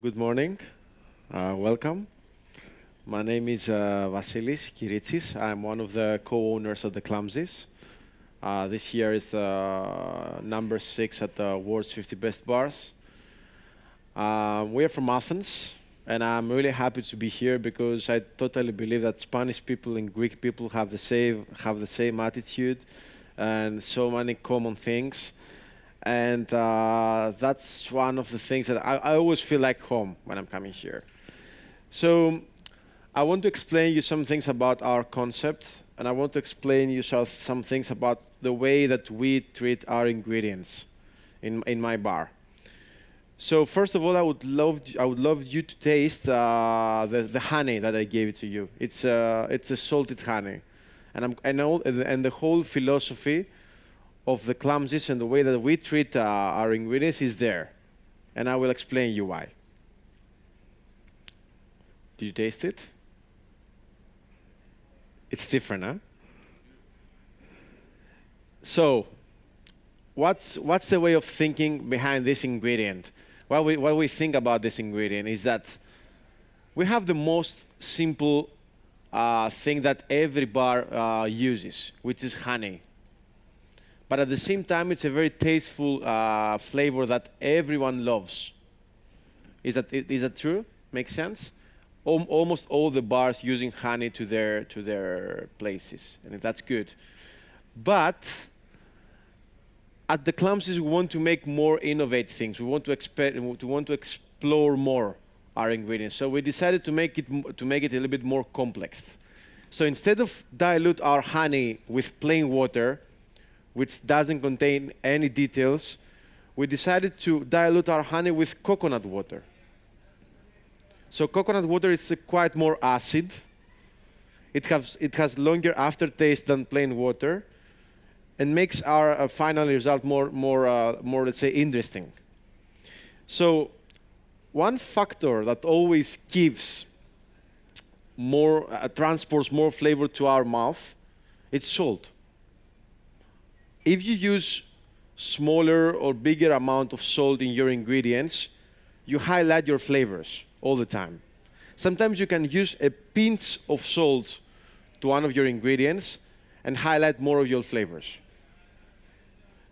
Good morning. Welcome. My name is Vasilis Kyritsis. I'm one of the co-owners of the Clumsies. This year is number 6 at the world's 50 best bars. We are from Athens, and I'm really happy to be here because I totally believe that Spanish people and Greek people have the same attitude and so many common things. And that's one of the things that I always feel like home when I'm coming here. So I want to explain you some things about our concept, and I want to explain you some things about the way that we treat our ingredients in my bar. So first of all, I would love you to taste the honey that I gave to you. It's a salted honey, and the whole philosophy of the Clumsies and the way that we treat our ingredients is there. And I will explain you why. Did you taste it? It's different, huh? So, what's the way of thinking behind this ingredient? What we think about this ingredient is that we have the most simple thing that every bar uses, which is honey. But at the same time, it's a very tasteful flavor that everyone loves. Is that true? Makes sense? Almost all the bars using honey to their places, and that's good. But at the Clumsies, we want to make more innovative things. We want to explore more our ingredients. So we decided to make it a little bit more complex. So instead of dilute our honey with plain water, which doesn't contain any details, we decided to dilute our honey with coconut water. So coconut water is quite more acid. It has longer aftertaste than plain water, and makes our final result more let's say interesting. So one factor that always gives more transports more flavor to our mouth, it's salt. If you use smaller or bigger amount of salt in your ingredients, you highlight your flavors all the time. Sometimes you can use a pinch of salt to one of your ingredients and highlight more of your flavors.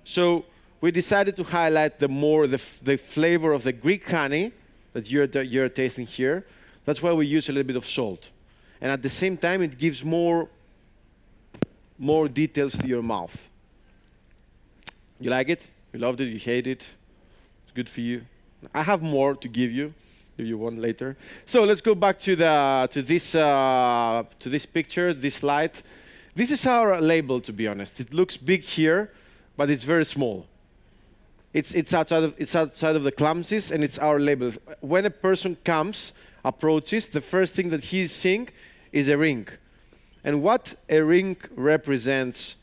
So we decided to highlight the flavor of the Greek honey that you're tasting here. That's why we use a little bit of salt. And at the same time, it gives more details to your mouth. You like it? You loved it? You hate it? It's good for you. I have more to give you if you want later. So let's go back to this picture, this slide. This is our label, to be honest. It looks big here, but it's very small. It's outside of the Clumsies, and it's our label. When a person approaches, the first thing that he's seeing is a ring. And what a ring represents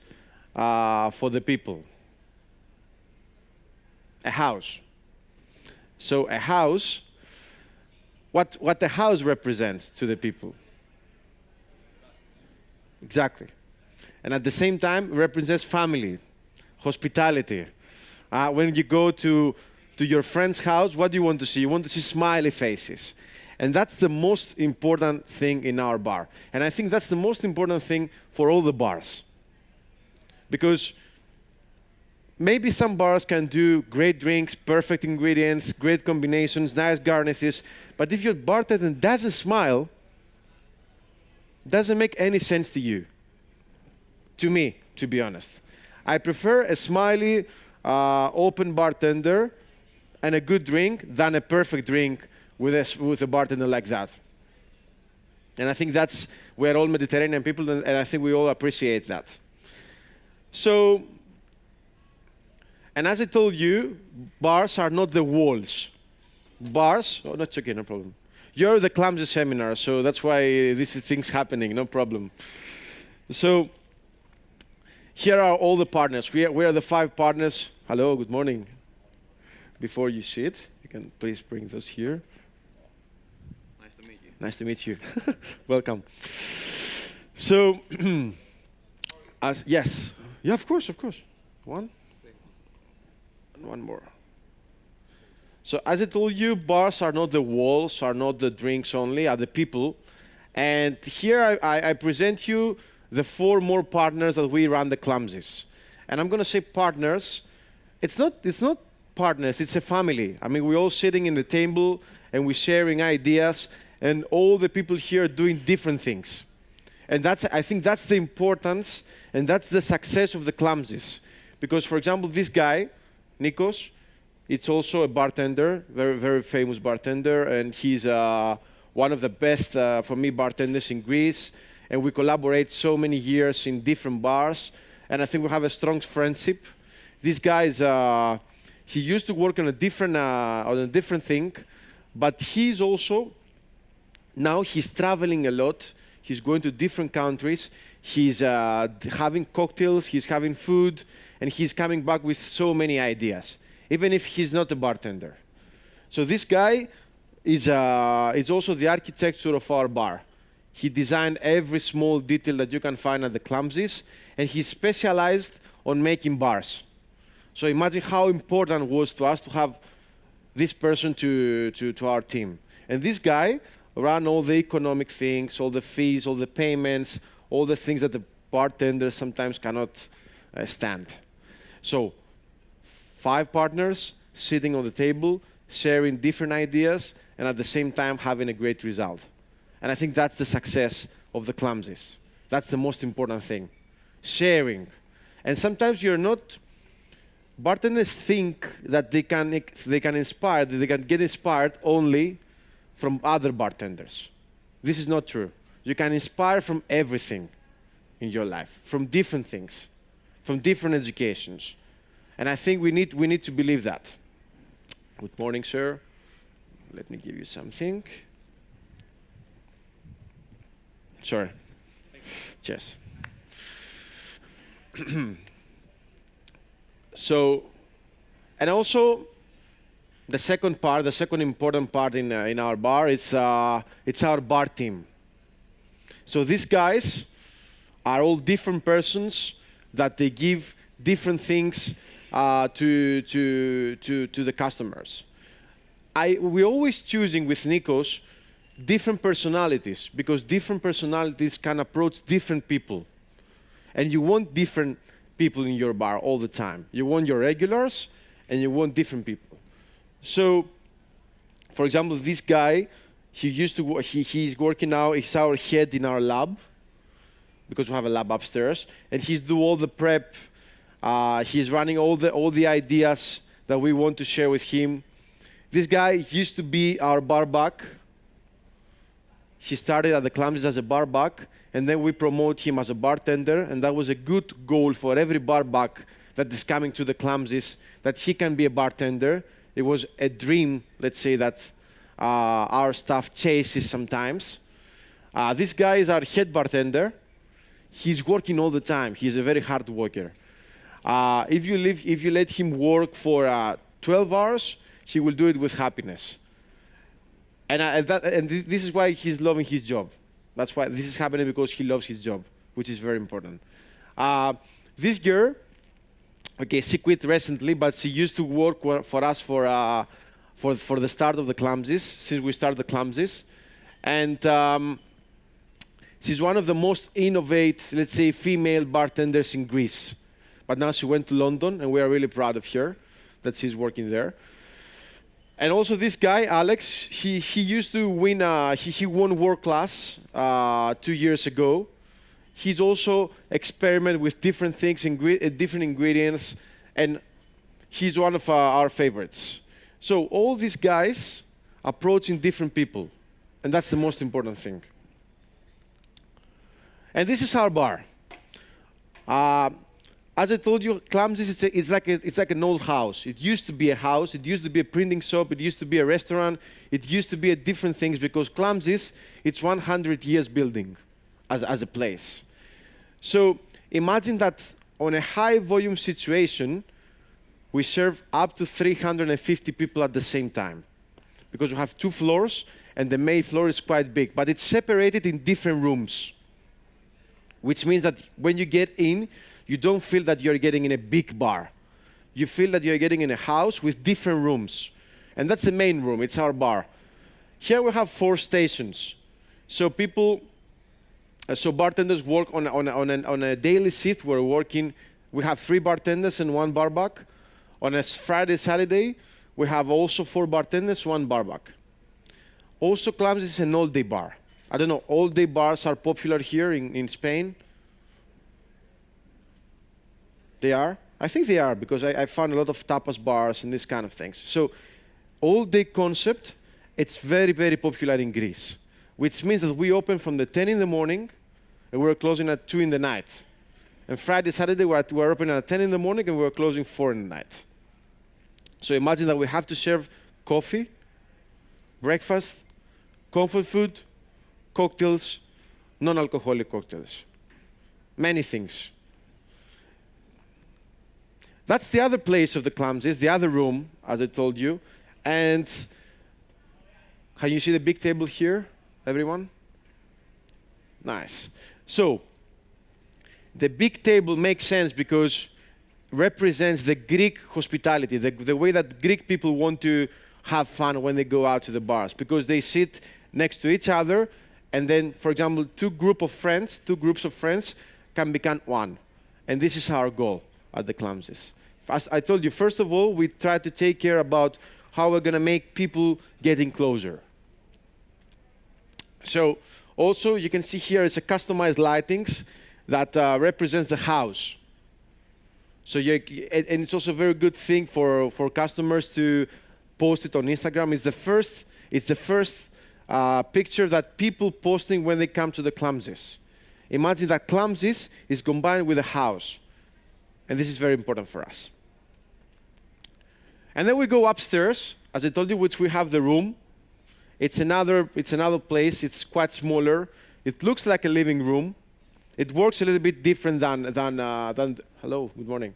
for the people. A house. So a house, what a house represents to the people. Exactly. And at the same time, represents family, hospitality. When you go to your friend's house, what do you want to see? You want to see smiley faces. And that's the most important thing in our bar. And I think that's the most important thing for all the bars. Because maybe some bars can do great drinks, perfect ingredients, great combinations, nice garnishes, but if your bartender doesn't smile, it doesn't make any sense to you. To me, to be honest. I prefer a smiley, open bartender and a good drink than a perfect drink with a bartender like that. And I think we're all Mediterranean people, and I think we all appreciate that. So, and as I told you, bars are not the walls. Bars, oh, that's okay, no problem. You're the Clumsy seminar, so that's why these things happening, no problem. So, here are all the partners. We are the 5 partners. Hello, good morning. Before you sit, you can please bring those here. Nice to meet you. Nice to meet you. Welcome. So, yes. Yeah, of course. One. And one more. So as I told you, bars are not the walls, are not the drinks only, are the people. And here I present you the 4 more partners that we run the Clumsies. And I'm going to say partners. It's not partners, it's a family. I mean, we're all sitting in the table and we're sharing ideas, and all the people here are doing different things. And I think that's the importance, and that's the success of the Clumsies. Because, for example, this guy, Nikos, it's also a bartender, very, very famous bartender, and he's one of the best, for me, bartenders in Greece. And we collaborate so many years in different bars, and I think we have a strong friendship. This guy is, he used to work on a different thing, but he's also, now he's traveling a lot. He's going to different countries. He's having cocktails, he's having food, and he's coming back with so many ideas, even if he's not a bartender. So this guy is also the architecture of our bar. He designed every small detail that you can find at the Clumsies, and he specialized on making bars. So imagine how important it was to us to have this person to our team. And this guy ran all the economic things, all the fees, all the payments, all the things that the bartenders sometimes cannot stand. So 5 partners sitting on the table, sharing different ideas, and at the same time having a great result. And I think that's the success of the Clumsies. That's the most important thing. Sharing. And sometimes bartenders think that they can get inspired only from other bartenders. This is not true. You can inspire from everything in your life, from different things, from different educations. And I think we need to believe that. Good morning, sir. Let me give you something. Sorry. Cheers. So, and also, the second important part in our bar, it's our bar team. So these guys are all different persons that they give different things to the customers. We're always choosing with Nikos different personalities, because different personalities can approach different people. And you want different people in your bar all the time. You want your regulars, and you want different people. So, for example, this guy, he's working now, he's our head in our lab, because we have a lab upstairs, and he's doing all the prep. He's running all the ideas that we want to share with him. This guy used to be our bar back. He started at the Clumsies as a bar back, and then we promote him as a bartender, and that was a good goal for every bar back that is coming to the Clumsies, that he can be a bartender. It was a dream, let's say, that our staff chases sometimes. This guy is our head bartender. He's working all the time. He's a very hard worker. If you let him work for 12 hours, he will do it with happiness. And this is why he's loving his job. That's why this is happening, because he loves his job, which is very important. This girl, okay, she quit recently, but she used to work for us for the start of the Clumsies, since we started the Clumsies. And she's one of the most innovative, let's say, female bartenders in Greece. But now she went to London, and we are really proud of her that she's working there. And also this guy, Alex, he used to win, he won world class 2 years ago. He's also experimented with different things, different ingredients, and he's one of our favorites. So all these guys approaching different people, and that's the most important thing. And this is our bar. As I told you, Clumsies, it's like an old house. It used to be a house. It used to be a printing shop. It used to be a restaurant. It used to be a different things, because Clumsies, it's 100 years building as a place. So imagine that on a high volume situation, we serve up to 350 people at the same time, because we have 2 floors, and the main floor is quite big, but it's separated in different rooms, which means that when you get in, you don't feel that you're getting in a big bar. You feel that you're getting in a house with different rooms. And that's the main room. It's our bar. Here we have 4 stations. So bartenders work on a daily shift. We're working. We have 3 bartenders and 1 barback. On a Friday, Saturday, we have also 4 bartenders, 1 barback. Also, Clumsies is an all-day bar. I don't know, all-day bars are popular here in Spain. They are? I think they are, because I found a lot of tapas bars and these kind of things. So, all-day concept, it's very, very popular in Greece, which means that we open from the 10 in the morning, and we're closing at 2 in the night. And Friday, Saturday, we're opening at 10 in the morning, and we're closing 4 in the night. So imagine that we have to serve coffee, breakfast, comfort food, cocktails, non-alcoholic cocktails. Many things. That's the other place of the Clumsies, the other room, as I told you. And can you see the big table here, everyone? Nice. So, the big table makes sense because represents the Greek hospitality, the way that Greek people want to have fun when they go out to the bars, because they sit next to each other, and then, for example, 2 groups of friends can become one. And this is our goal at the Clumsies. As I told you, first of all, we try to take care about how we're going to make people getting closer. So, also, you can see here it's a customized lightings that represents the house. So and it's also a very good thing for customers to post it on Instagram. It's the first picture that people posting when they come to the Clumsies. Imagine that Clumsies is combined with a house. And this is very important for us. And then we go upstairs, as I told you, which we have the room. It's another place. It's quite smaller. It looks like a living room. It works a little bit different than hello, good morning.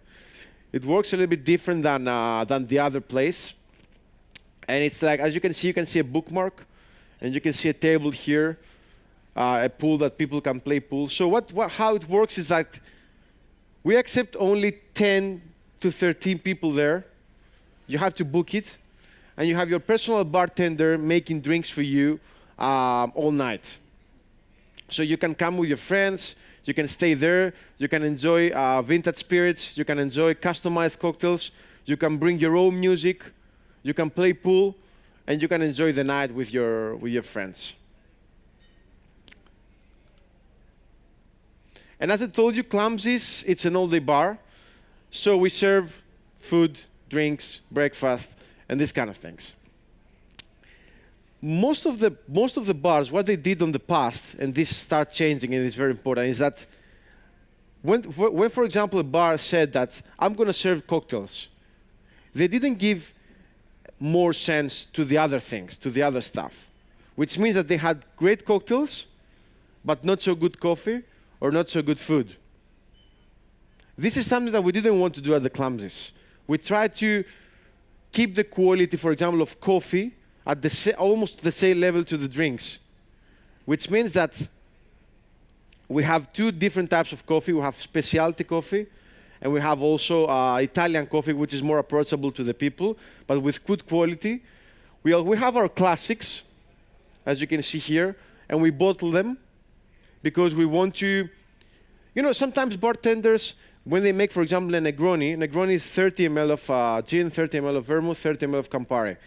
It works a little bit different than the other place. And it's like, as you can see a bookmark, and you can see a table here, a pool that people can play pool. So how it works is that we accept only 10 to 13 people there. You have to book it, and you have your personal bartender making drinks for you all night. So you can come with your friends, you can stay there, you can enjoy vintage spirits, you can enjoy customized cocktails, you can bring your own music, you can play pool, and you can enjoy the night with your friends. And as I told you, Clumsies, it's an all-day bar, so we serve food, drinks, breakfast, and these kind of things. Most of the bars, what they did in the past, and this start changing, and it's very important, is that when, for example, a bar said that I'm going to serve cocktails, they didn't give more sense to the other things, to the other stuff, which means that they had great cocktails, but not so good coffee or not so good food. This is something that we didn't want to do at the Clumsies. We tried to keep the quality, for example, of coffee at almost the same level to the drinks, which means that we have 2 different types of coffee. We have specialty coffee, and we have also Italian coffee, which is more approachable to the people, but with good quality. We have our classics, as you can see here, and we bottle them because we want to, sometimes bartenders, when they make, for example, a Negroni is 30 ml of gin, 30 ml of vermouth, 30 ml of Campari.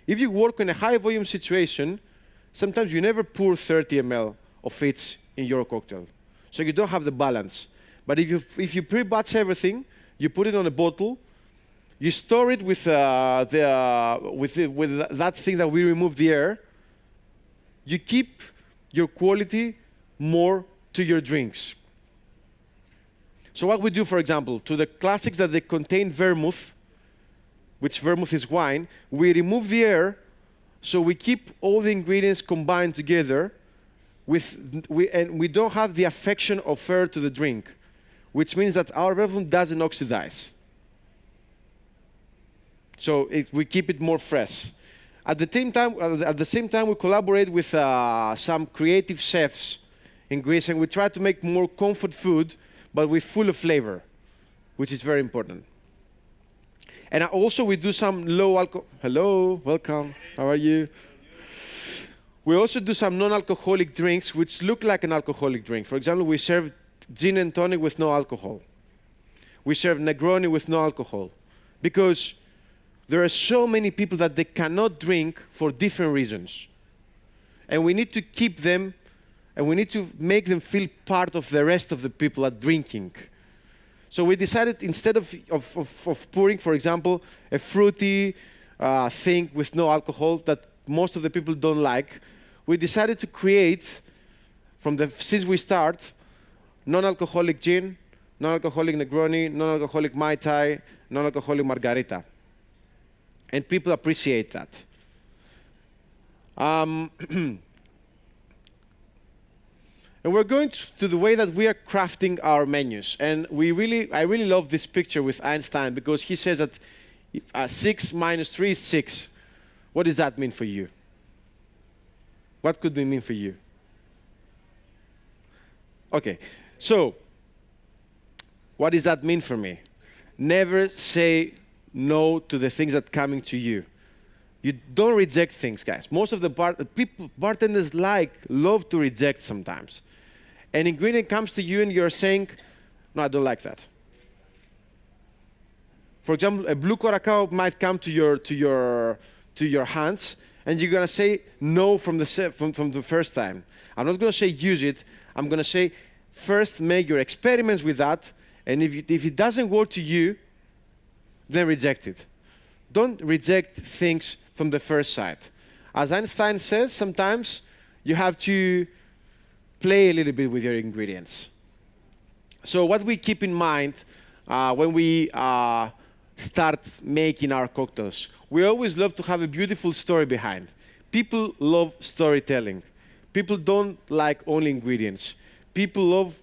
If you work in a high volume situation, sometimes you never pour 30 ml of each in your cocktail. So you don't have the balance. But if you pre-batch everything, you put it on a bottle, you store it with that thing that we remove the air, you keep your quality more to your drinks. So what we do, for example, to the classics that they contain vermouth, which vermouth is wine, we remove the air, so we keep all the ingredients combined together, and we don't have the affection of air to the drink, which means that our vermouth doesn't oxidize. So we keep it more fresh. At the same time, we collaborate with some creative chefs in Greece, and we try to make more comfort food, but with full of flavor, which is very important. And also we do some low alcohol. Hello, welcome. How are you? We also do some non-alcoholic drinks which look like an alcoholic drink. For example, we serve gin and tonic with no alcohol. We serve Negroni with no alcohol. Because there are so many people that they cannot drink for different reasons. And we need to keep them, and we need to make them feel part of the rest of the people at drinking. So we decided instead of pouring, for example, a fruity thing with no alcohol that most of the people don't like, we decided to create, since we start, non-alcoholic gin, non-alcoholic Negroni, non-alcoholic Mai Tai, non-alcoholic Margarita. And people appreciate that. And we're going to the way that we are crafting our menus. And I really love this picture with Einstein because he says that 6 minus 3 is 6. What does that mean for you? What could it mean for you? Okay, so what does that mean for me? Never say no to the things that are coming to you. You don't reject things, guys. Most of the bartenders love to reject sometimes. An ingredient comes to you and you're saying, no, I don't like that. For example, a blue curacao might come to your hands, and you're gonna say no from the first time. I'm not gonna say use it. I'm gonna say first make your experiments with that, and if it doesn't work to you, then reject it. Don't reject things from the first sight. As Einstein says, sometimes you have to play a little bit with your ingredients. So what we keep in mind when we start making our cocktails, we always love to have a beautiful story behind. People love storytelling. People don't like only ingredients. People love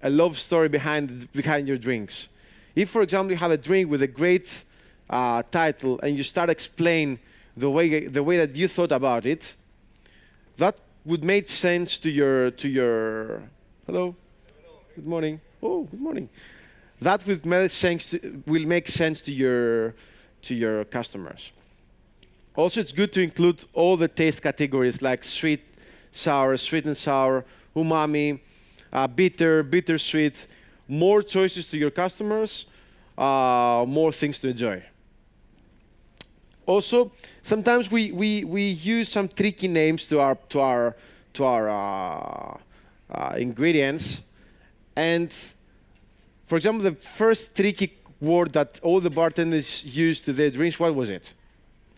a love story behind your drinks. If, for example, you have a drink with a great title and you start explaining the way that you thought about it, that would make sense to your hello, good morning. Oh, good morning. That will make sense to your customers. Also, it's good to include all the taste categories like sweet, sour, sweet and sour, umami, bitter, bittersweet. More choices to your customers, more things to enjoy. Also, sometimes we use some tricky names to our ingredients, and for example, the first tricky word that all the bartenders use to their drinks, what was it?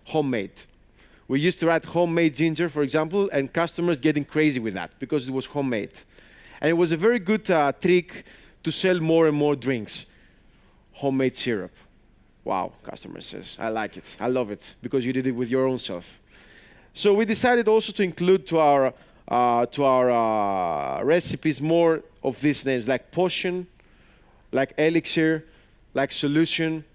Homemade. We used to write homemade ginger, for example, and customers getting crazy with that because it was homemade. And it was a very good trick to sell more and more drinks. Homemade syrup. Wow, customer says, I like it, I love it, because you did it with your own self. So we decided also to include to our recipes more of these names, like potion, like elixir, like solution.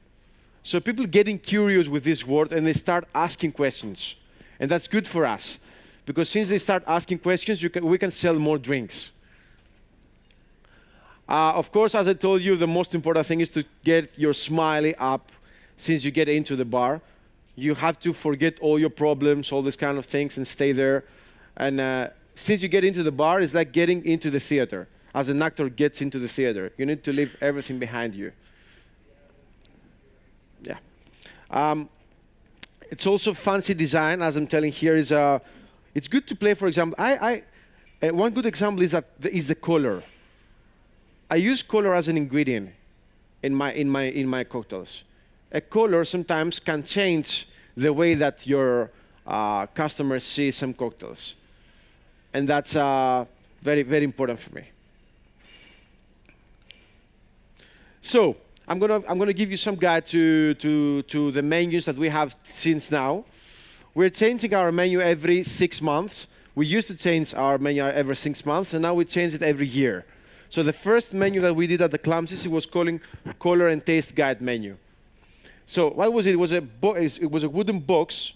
So people getting curious with this word and they start asking questions. And that's good for us, because since they start asking questions, we can sell more drinks. Of course, as I told you, the most important thing is to get your smiley up since you get into the bar. You have to forget all your problems, all these kind of things, and stay there. And since you get into the bar, it's like getting into the theater. As an actor gets into the theater, you need to leave everything behind you. Yeah. It's also fancy design, as I'm telling here. It's good to play, for example. One good example is the color. I use color as an ingredient in my cocktails. A color sometimes can change the way that your customers see some cocktails, and that's very, very important for me. So I'm gonna give you some guide to the menus that we have since now. We're changing our menu every 6 months. We used to change our menu every 6 months, and now we change it every year. So the first menu that we did at the Clumsies, it was calling Color and Taste Guide menu. So what was it? It was a wooden box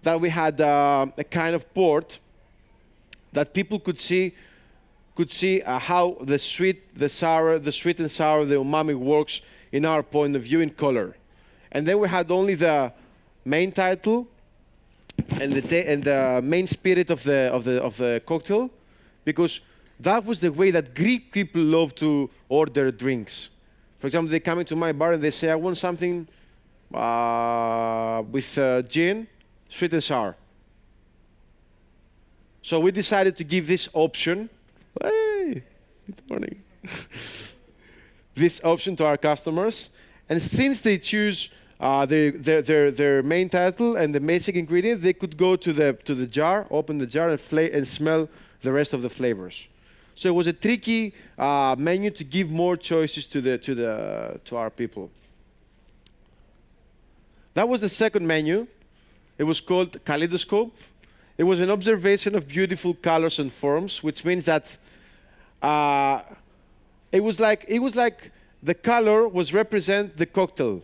that we had a kind of board that people could see how the sweet and sour, the umami works in our point of view in color. And then we had only the main title and the main spirit of the cocktail, because that was the way that Greek people love to order drinks. For example, they come into my bar and they say, I want something with gin, sweet and sour. So we decided to give this option. Hey, good morning. This option to our customers. And since they choose their main title and the basic ingredient, they could go to the jar, open the jar, and smell the rest of the flavors. So it was a tricky menu to give more choices to our people. That was the second menu. It was called Kaleidoscope. It was an observation of beautiful colors and forms, which means that it was like the color was represent the cocktail.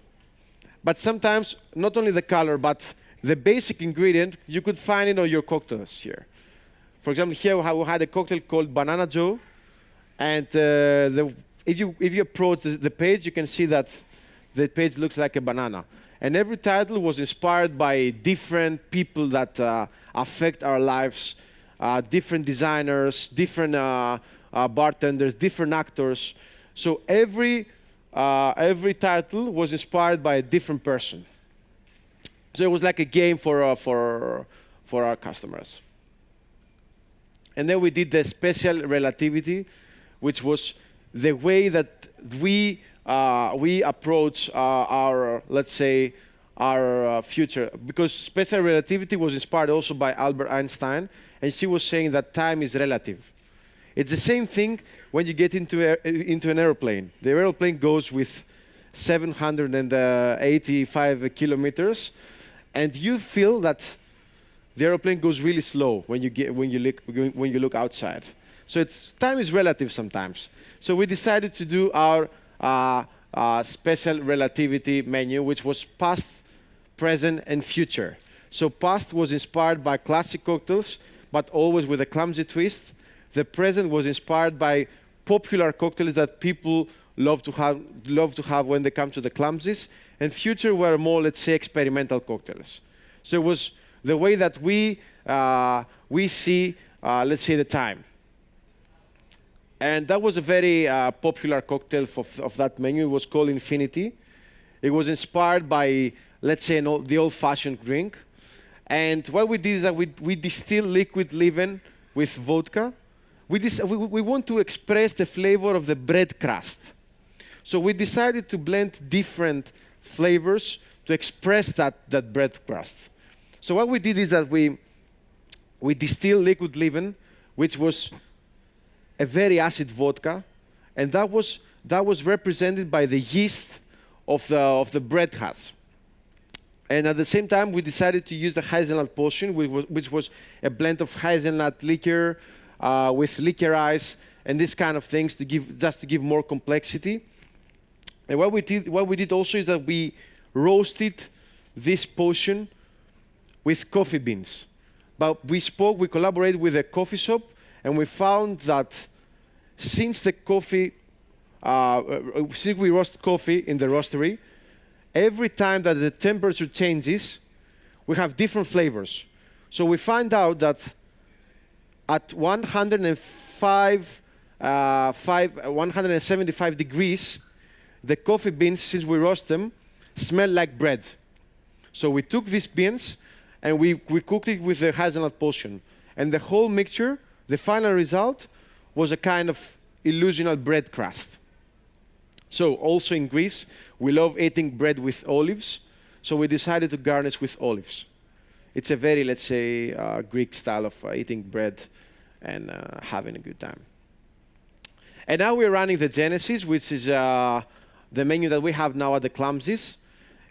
But sometimes, not only the color, but the basic ingredient, you could find it on your cocktails here. For example, here we had a cocktail called Banana Joe. And if you approach the page, you can see that the page looks like a banana. And every title was inspired by different people that affect our lives, different designers, different bartenders, different actors. So every title was inspired by a different person. So it was like a game for our customers. And then we did the special Relativity, which was the way that we approach our, let's say, our future. Because special relativity was inspired also by Albert Einstein, and she was saying that time is relative. It's the same thing when you get into an airplane. The airplane goes with 785 kilometers, and you feel that the airplane goes really slow when you look outside. So time is relative sometimes. So we decided to do our special relativity menu, which was past, present, and future. So past was inspired by classic cocktails, but always with a clumsy twist. The present was inspired by popular cocktails that people love to have when they come to the Clumsies. And future were more, let's say, experimental cocktails. So it was the way that we see, let's say, the time. And that was a very popular cocktail of that menu. It was called Infinity. It was inspired by, let's say, the old-fashioned drink. And what we did is that we distilled liquid leaven with vodka. We want to express the flavor of the bread crust. So we decided to blend different flavors to express that bread crust. So what we did is that we distilled liquid leaven, which was a very acid vodka, and that was represented by the yeast of the bread husk. And at the same time, we decided to use the hazelnut potion, which was a blend of hazelnut liquor with liquor ice and these kind of things to give more complexity. And what we did also is that we roasted this potion with coffee beans. But we collaborated with a coffee shop, and we found that since we roast coffee in the roastery, every time that the temperature changes, we have different flavors. So we find out that at 175 degrees, the coffee beans, since we roast them, smell like bread. So we took these beans and we cooked it with the hazelnut potion. And the whole mixture, the final result, was a kind of illusional bread crust. So also in Greece, we love eating bread with olives. So we decided to garnish with olives. It's a very, let's say, Greek style of eating bread and having a good time. And now we're running the Genesis, which is the menu that we have now at the Clumsies.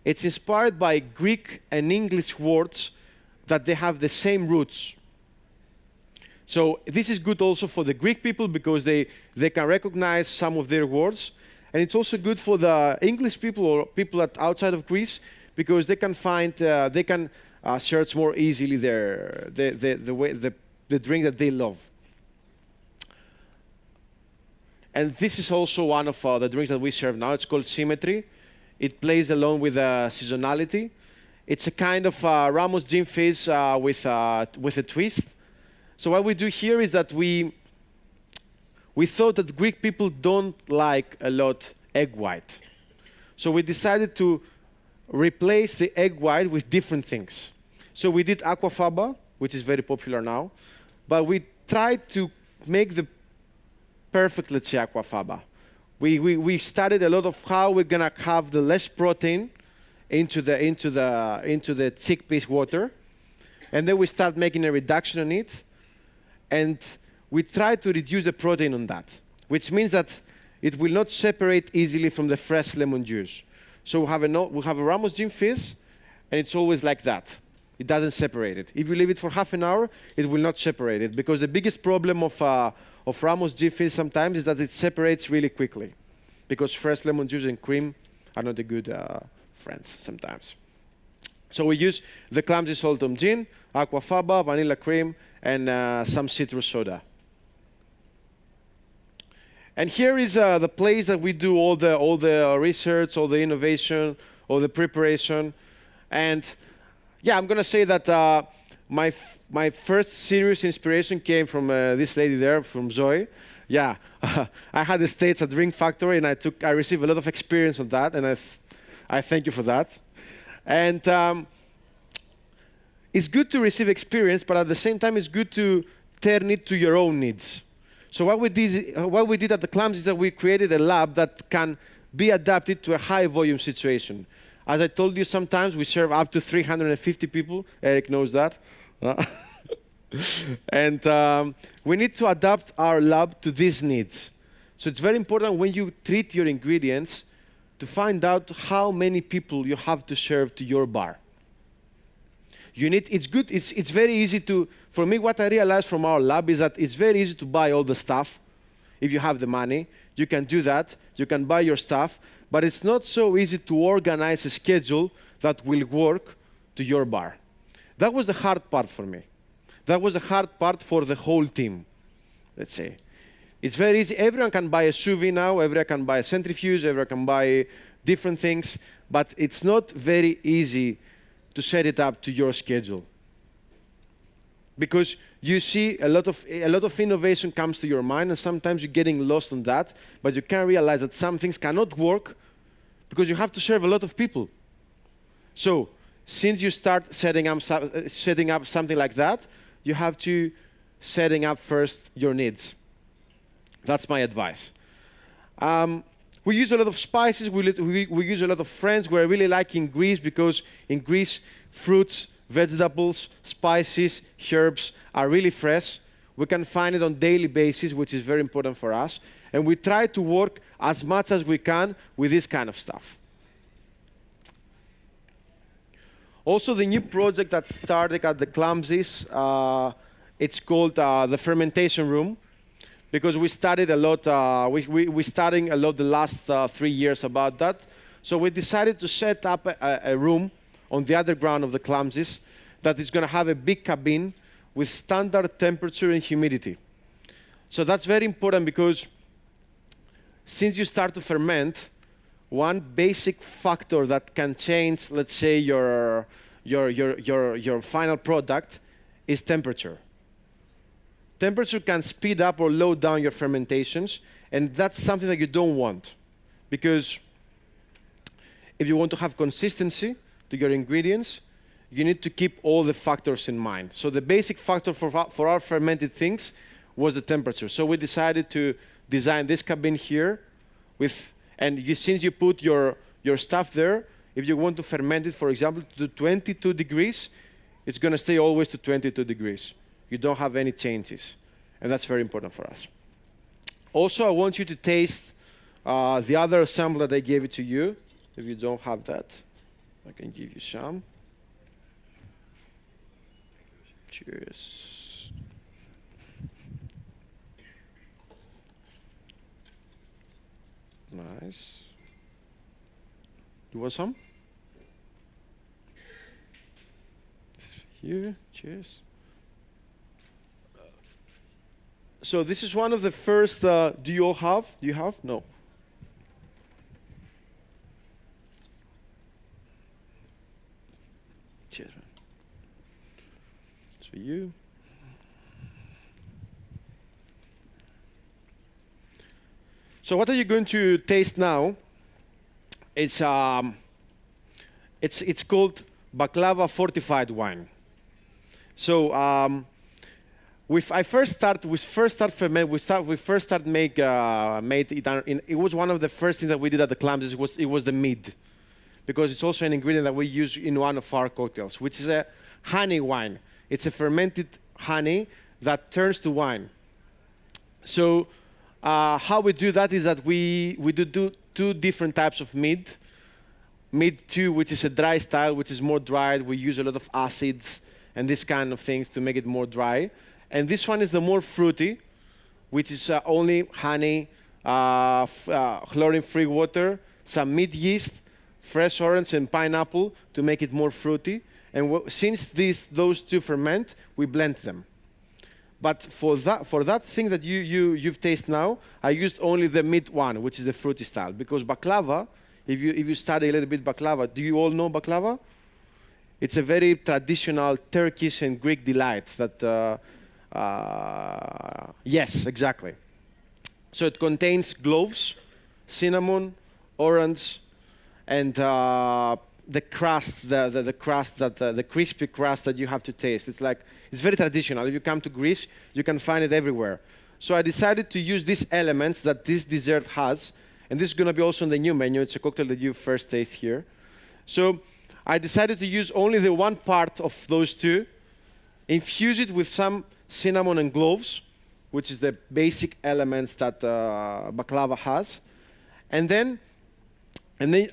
It's inspired by Greek and English words that they have the same roots. So this is good also for the Greek people because they can recognize some of their words. And it's also good for the English people or people outside of Greece because they can search more easily the drink that they love. And this is also one of the drinks that we serve now. It's called Symmetry. It plays along with seasonality. It's a kind of Ramos gin fizz with a twist. So what we do here is that we thought that Greek people don't like a lot egg white. So we decided to replace the egg white with different things. So we did aquafaba, which is very popular now, but we tried to make the perfect, let's say, aquafaba. We studied a lot of how we're gonna have the less protein into the chickpeas water, and then we start making a reduction on it, and we try to reduce the protein on that, which means that it will not separate easily from the fresh lemon juice. So we have a Ramos gin fizz, and it's always like that. It doesn't separate it. If you leave it for half an hour, it will not separate it, because the biggest problem of Ramos gin fizz sometimes is that it separates really quickly, because fresh lemon juice and cream are not a good friends sometimes. So we use the Clumsies Saltum gin, aquafaba, vanilla cream, and some citrus soda. And here is the place that we do all the research, all the innovation, all the preparation. And yeah, I'm going to say that my first serious inspiration came from this lady there, from Zoe. Yeah, I had the States at Drink Factory, and I received a lot of experience on that, and I thank you for that. And it's good to receive experience, but at the same time, it's good to turn it to your own needs. So what we did at the Clumsies is that we created a lab that can be adapted to a high volume situation. As I told you, sometimes we serve up to 350 people. Eric knows that. And we need to adapt our lab to these needs. So it's very important when you treat your ingredients to find out how many people you have to serve to your bar. It's very easy to, for me, what I realized from our lab is that it's very easy to buy all the stuff. If you have the money, you can do that. You can buy your stuff. But it's not so easy to organize a schedule that will work to your bar. That was the hard part for me. That was the hard part for the whole team, let's say. It's very easy. Everyone can buy a sous vide now. Everyone can buy a centrifuge. Everyone can buy different things. But it's not very easy to set it up to your schedule. Because you see a lot of innovation comes to your mind, and sometimes you're getting lost on that, but you can realize that some things cannot work because you have to serve a lot of people. So since you start setting up something like that, you have to setting up first your needs. That's my advice. We use a lot of spices. We use a lot of friends. We really like in Greece, because in Greece, fruits, vegetables, spices, herbs are really fresh. We can find it on a daily basis, which is very important for us. And we try to work as much as we can with this kind of stuff. Also, the new project that started at the Clumsies, it's called the Fermentation Room, because we studied a lot. We studying a lot the last 3 years about that. So we decided to set up a room on the underground of the Clumsies that is going to have a big cabin with standard temperature and humidity. So that's very important, because since you start to ferment, one basic factor that can change, let's say, your final product is temperature. Temperature can speed up or slow down your fermentations, and that's something that you don't want. Because if you want to have consistency to your ingredients, you need to keep all the factors in mind. So the basic factor for our fermented things was the temperature. So we decided to design this cabin here since you put your stuff there, if you want to ferment it, for example, to 22 degrees, it's going to stay always to 22 degrees. You don't have any changes. And that's very important for us. Also, I want you to taste the other sample that I gave it to you. If you don't have that, I can give you some. Cheers. Nice. You want some? This is for you. Cheers. So this is one of the first. Do you all have? Do you have? No. Cheers, man. It's for you. So what are you going to taste now? It's called baklava fortified wine. So we first start make made it. It was one of the first things that we did at the Clumsies. It was the mead, because it's also an ingredient that we use in one of our cocktails, which is a honey wine. It's a fermented honey that turns to wine. So how we do that is that we do two different types of mead. Mead 2, which is a dry style, which is more dried. We use a lot of acids and this kind of things to make it more dry. And this one is the more fruity, which is only honey, chlorine-free water, some mead yeast, fresh orange and pineapple to make it more fruity. And since those two ferment, we blend them. But for that thing that you've tasted now, I used only the mead one, which is the fruity style, because baklava. If you study a little bit baklava, do you all know baklava? It's a very traditional Turkish and Greek delight that, yes, exactly. So it contains cloves, cinnamon, orange, and the crust, the crispy crust that you have to taste. It's very traditional. If you come to Greece, you can find it everywhere. So I decided to use these elements that this dessert has. And this is going to be also in the new menu. It's a cocktail that you first taste here. So I decided to use only the one part of those two, infuse it with some cinnamon and cloves, which is the basic elements that baklava has, and then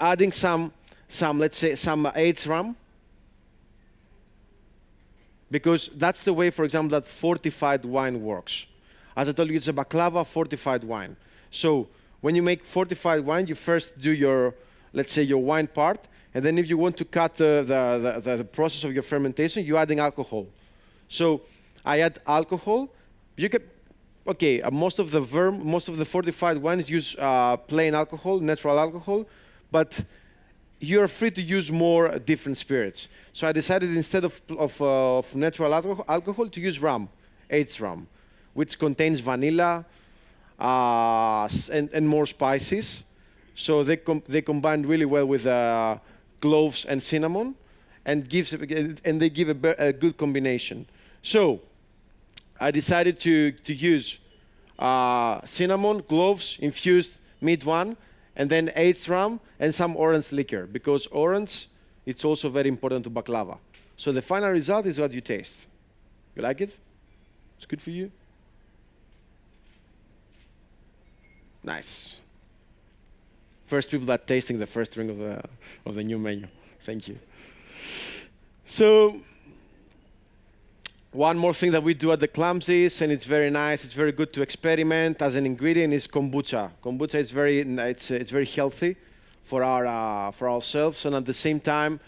adding some let's say some aged rum, because that's the way, for example, that fortified wine works. As I told you, it's a baklava fortified wine. So when you make fortified wine, you first do your, let's say, your wine part, and then if you want to cut the process of your fermentation, you're adding alcohol. So I add alcohol. You get, okay, most of the fortified wines use plain alcohol, natural alcohol, but you're free to use more different spirits. So I decided instead of natural alcohol to use rum, aged rum, which contains vanilla, and more spices. So they combine really well with cloves and cinnamon, and they give a good combination. So I decided to use cinnamon, cloves, infused mead one, and then aged rum and some orange liquor, because orange, it's also very important to baklava. So the final result is what you taste. You like it? It's good for you? Nice. First people that tasting the first drink of the new menu. Thank you. So one more thing that we do at the Clumsies, and it's very nice, it's very good to experiment as an ingredient, is kombucha. Kombucha is very healthy for ourselves, and at the same time,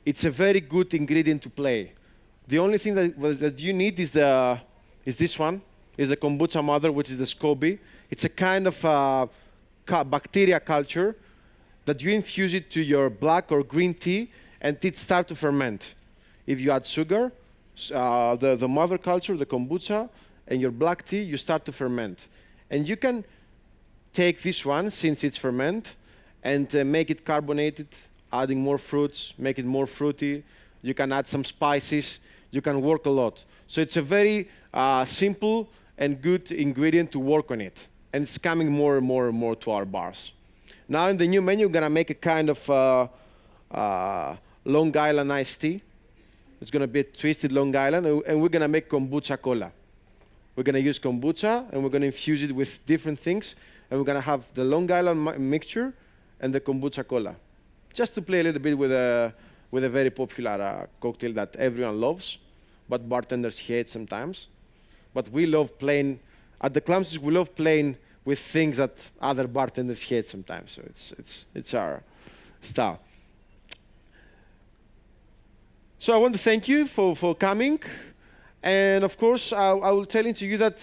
it's a very good ingredient to play. The only thing that you need is this one, is the kombucha mother, which is the SCOBY. It's a kind of bacteria culture that you infuse it to your black or green tea, and it starts to ferment. If you add sugar, the mother culture, the kombucha, and your black tea, you start to ferment. And you can take this one, since it's ferment, and make it carbonated, adding more fruits, make it more fruity. You can add some spices. You can work a lot. So it's a very simple and good ingredient to work on it. And it's coming more and more and more to our bars. Now in the new menu, we're going to make a kind of Long Island iced tea. It's going to be a twisted Long Island, and we're going to make kombucha cola. We're going to use kombucha, and we're going to infuse it with different things, and we're going to have the Long Island mixture and the kombucha cola, just to play a little bit with a very popular cocktail that everyone loves, but bartenders hate sometimes. But we love playing, at the Clumsies, we love playing with things that other bartenders hate sometimes, so it's our style. So I want to thank you for coming. And of course, I will tell to you that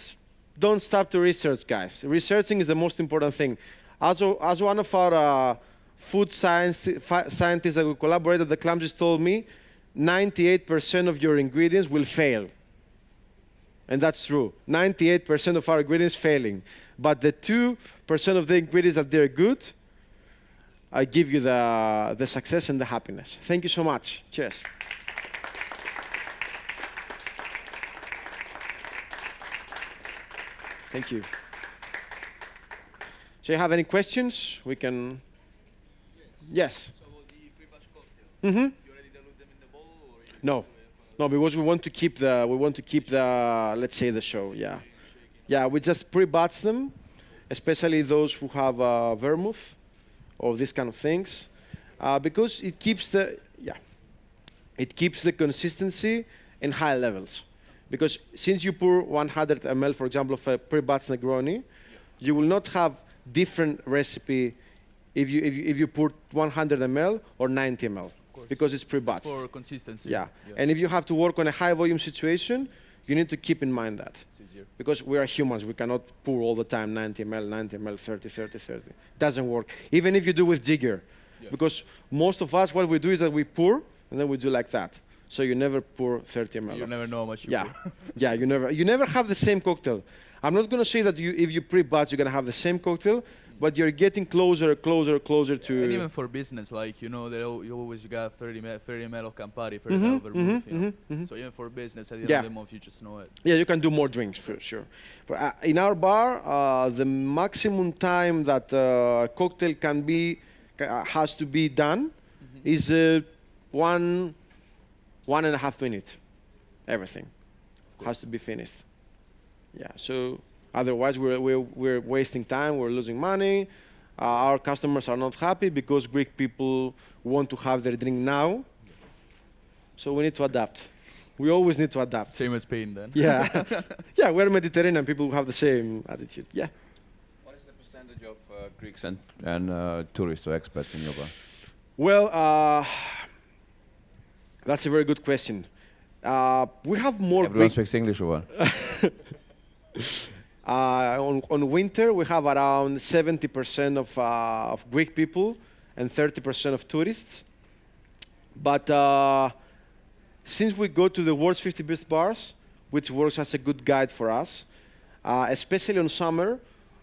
don't stop to research, guys. Researching is the most important thing. As one of our food scientists that we collaborated, the Clumsies told me 98% of your ingredients will fail. And that's true. 98% of our ingredients failing. But the 2% of the ingredients that they're good, I give you the success and the happiness. Thank you so much. Cheers. Thank you. So you have any questions? We can... Yes. So the pre-batch cocktails, Mm-hmm. you already dilute them in the bowl, or you No. No, because we want to keep the, let's say, the show, yeah. Yeah, we just pre-batch them, especially those who have vermouth or these kind of things, because it keeps the consistency in high levels. Because since you pour 100 ml, for example, of a pre-batch Negroni, you will not have different recipe if you pour 100 ml or 90 ml, because it's pre-batched. For consistency. Yeah. And if you have to work on a high volume situation, you need to keep in mind that. It's easier. Because we are humans, we cannot pour all the time 90 ml, 30, 30, 30. Doesn't work. Even if you do with jigger. Yeah. Because most of us, what we do is that we pour, and then we do like that. So you never pour 30 ml. You never know how much you Yeah. pour. Yeah, you never have the same cocktail. I'm not going to say that if you pre-batch, you're going to have the same cocktail, but you're getting closer to... And even for business, like, you know, you got 30 ml of Campari, 30 ml of vermouth, you know. So even for business, at the end of the month, you just know it. Yeah, you can do more drinks, for sure. But in our bar, the maximum time that cocktail has to be done is 1.5 minutes. Everything has to be finished. Yeah, so otherwise we're wasting time, we're losing money. Our customers are not happy because Greek people want to have their drink now. So we need to adapt. We always need to adapt. Same as Spain then. Yeah, yeah, we're Mediterranean people who have the same attitude. Yeah. What is the percentage of Greeks and tourists or expats in your bar? Well, that's a very good question. We have more Everyone Greek... speaks English or what? On winter, we have around 70% of Greek people and 30% of tourists. But since we go to the world's 50 best bars, which works as a good guide for us, especially on summer,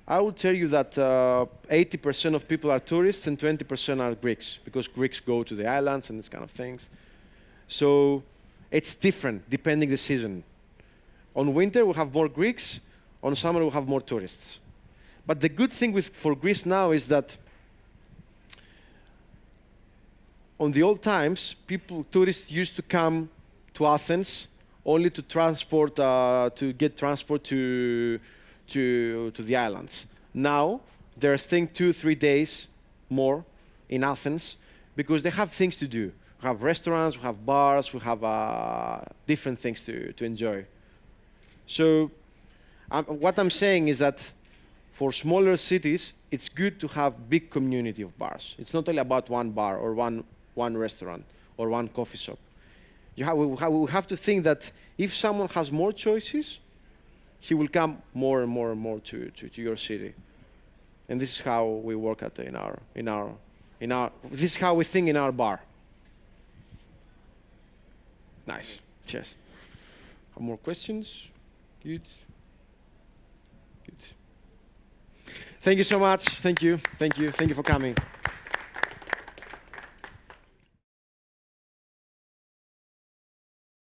I will tell you that 80% of people are tourists and 20% are Greeks, because Greeks go to the islands and these kind of things. So it's different depending the season. On winter, we have more Greeks. On summer, we have more tourists. But the good thing for Greece now is that on the old times, tourists used to come to Athens only to transport, to get transport to the islands. Now, they're staying 2-3 days more in Athens because they have things to do. We have restaurants, we have bars, we have different things to enjoy. So what I'm saying is that for smaller cities, it's good to have big community of bars. It's not only about one bar or one restaurant or one coffee shop. We have to think that if someone has more choices, he will come more and more and more to your city. And this is how we work this is how we think in our bar. Nice. Cheers. Have more questions? Good. Good. Thank you so much. Thank you. Thank you. Thank you for coming.